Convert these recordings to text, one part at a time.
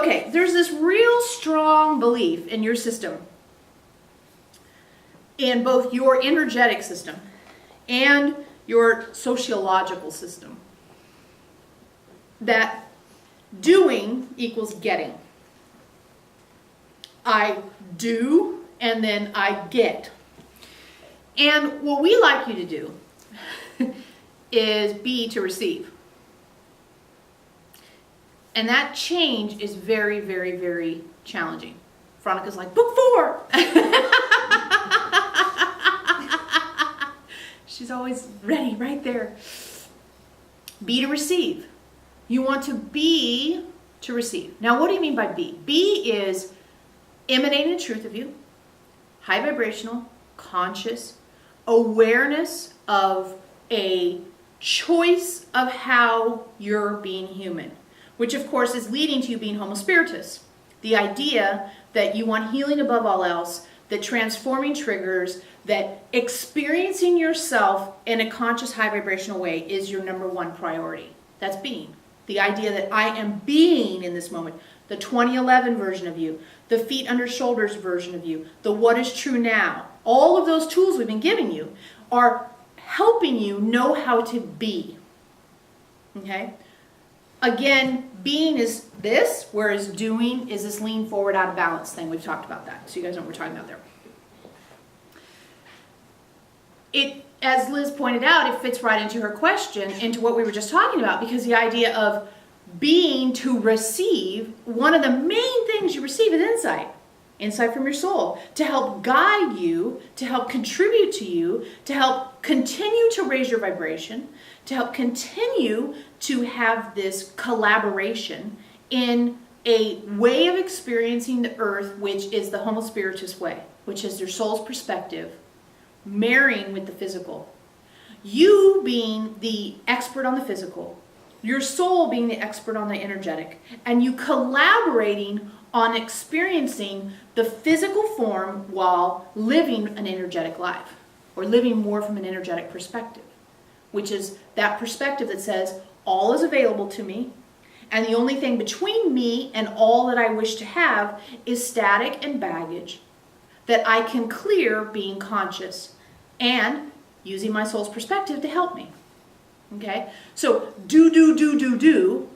Okay, there's this real strong belief in your system, in both your energetic system and your sociological system, that doing equals getting. I do, and then I get. And what we like you to do is be to receive. And that change is very, very, very challenging. Veronica's like, book 4! She's always ready, right there. Be to receive. You want to be to receive. Now, what do you mean by be? Be is emanating the truth of you, high vibrational, conscious, awareness of a choice of how you're being human, which of course is leading to you being Homo Spiritus. The idea that you want healing above all else, that transforming triggers, that experiencing yourself in a conscious high vibrational way is your number one priority. That's being. The idea that I am being in this moment. The 2011 version of you, the feet under shoulders version of you, the what is true now. All of those tools we've been giving you are helping you know how to be. Okay? Again, being is this, whereas doing is this lean forward out of balance thing. We've talked about that, so you guys know what we're talking about there. It, as Liz pointed out, it fits right into her question, into what we were just talking about, because the idea of being to receive, one of the main things you receive is insight. Insight from your soul, to help guide you, to help contribute to you, to help continue to raise your vibration, to help continue to have this collaboration in a way of experiencing the earth, which is the Homo Spiritus way, which is your soul's perspective, marrying with the physical. You being the expert on the physical, your soul being the expert on the energetic, and you collaborating on experiencing the physical form while living an energetic life, or living more from an energetic perspective, which is that perspective that says all is available to me, and the only thing between me and all that I wish to have is static and baggage that I can clear being conscious and using my soul's perspective to help me. Okay? So do.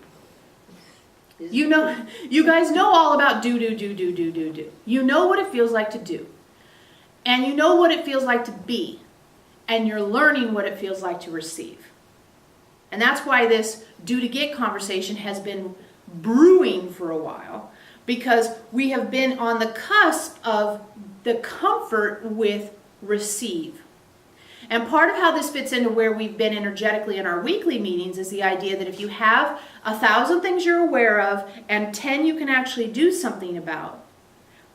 You know, you guys know all about do. You know what it feels like to do. And you know what it feels like to be. And you're learning what it feels like to receive. And that's why this do to get conversation has been brewing for a while, because we have been on the cusp of the comfort with receive. And part of how this fits into where we've been energetically in our weekly meetings is the idea that if you have 1,000 things you're aware of and 10 you can actually do something about,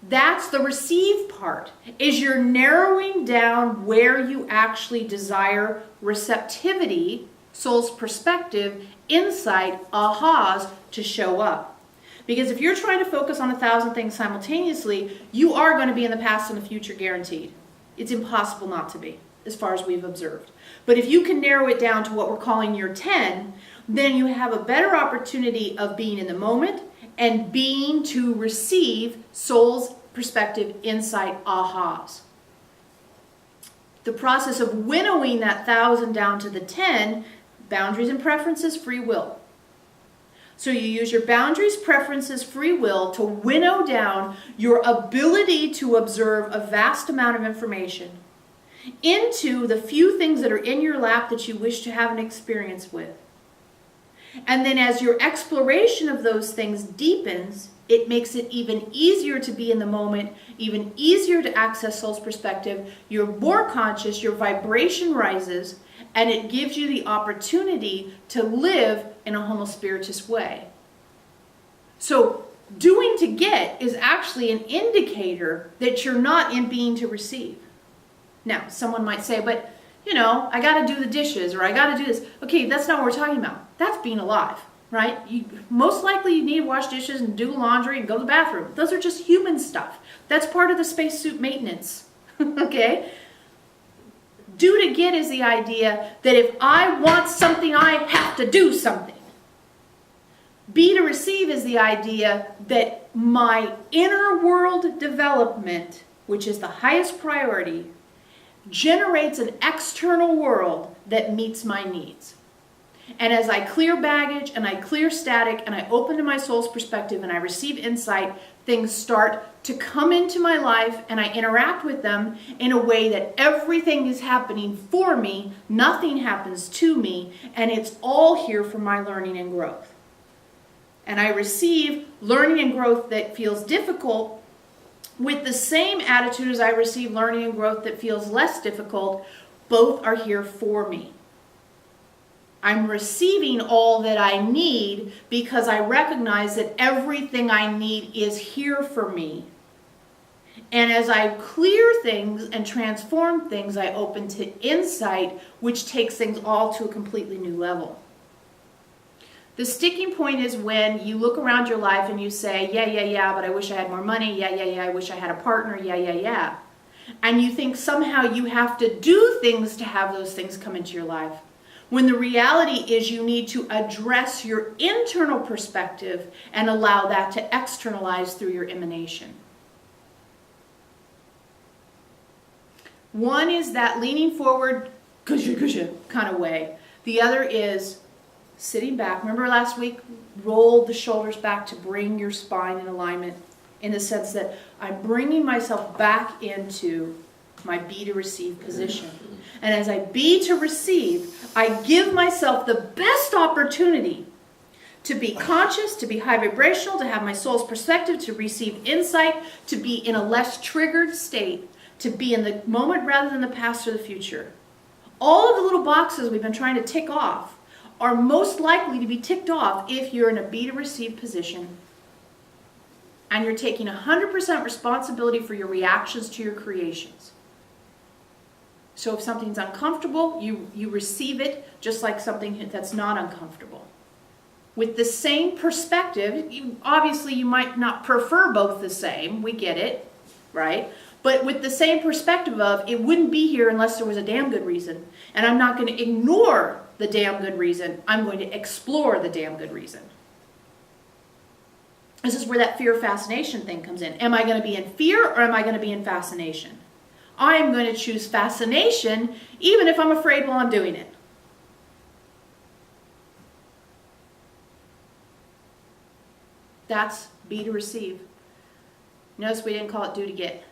that's the receive part, is you're narrowing down where you actually desire receptivity, soul's perspective, insight, ahas to show up. Because if you're trying to focus on 1,000 things simultaneously, you are going to be in the past and the future guaranteed. It's impossible not to be, as far as we've observed. But if you can narrow it down to what we're calling your 10, then you have a better opportunity of being in the moment and being to receive soul's perspective, insight, ahas. The process of winnowing that 1,000 down to the 10, boundaries and preferences, free will. So you use your boundaries, preferences, free will to winnow down your ability to observe a vast amount of information into the few things that are in your lap that you wish to have an experience with. And then as your exploration of those things deepens, it makes it even easier to be in the moment, even easier to access soul's perspective. You're more conscious, your vibration rises, and it gives you the opportunity to live in a Homo Spiritus way. So doing to get is actually an indicator that you're not in being to receive. Now, someone might say, but, you know, I got to do the dishes, or I got to do this. Okay, that's not what we're talking about. That's being alive, right? Most likely you need to wash dishes and do laundry and go to the bathroom. Those are just human stuff. That's part of the spacesuit maintenance, okay? Do to get is the idea that if I want something, I have to do something. Be to receive is the idea that my inner world development, which is the highest priority, generates an external world that meets my needs. And as I clear baggage and I clear static and I open to my soul's perspective and I receive insight, things start to come into my life and I interact with them in a way that everything is happening for me, nothing happens to me, and it's all here for my learning and growth. And I receive learning and growth that feels difficult with the same attitude as I receive learning and growth that feels less difficult. Both are here for me. I'm receiving all that I need because I recognize that everything I need is here for me. And as I clear things and transform things, I open to insight, which takes things all to a completely new level. The sticking point is when you look around your life and you say, yeah, but I wish I had more money. Yeah, I wish I had a partner. Yeah. And you think somehow you have to do things to have those things come into your life. When the reality is you need to address your internal perspective and allow that to externalize through your emanation. One is that leaning forward, gusha kind of way. The other is sitting back. Remember last week, roll the shoulders back to bring your spine in alignment, in the sense that I'm bringing myself back into my be to receive position. And as I be to receive, I give myself the best opportunity to be conscious, to be high vibrational, to have my soul's perspective, to receive insight, to be in a less triggered state, to be in the moment rather than the past or the future. All of the little boxes we've been trying to tick off are most likely to be ticked off if you're in a be to receive position and you're taking 100% responsibility for your reactions to your creations. So if something's uncomfortable, you receive it just like something that's not uncomfortable. With the same perspective, obviously you might not prefer both the same, we get it, right? But with the same perspective of, it wouldn't be here unless there was a damn good reason. And I'm not going to ignore the damn good reason, I'm going to explore the damn good reason. This is where that fear fascination thing comes in. Am I going to be in fear or am I going to be in fascination? I am going to choose fascination even if I'm afraid while I'm doing it. That's be to receive. Notice we didn't call it do to get.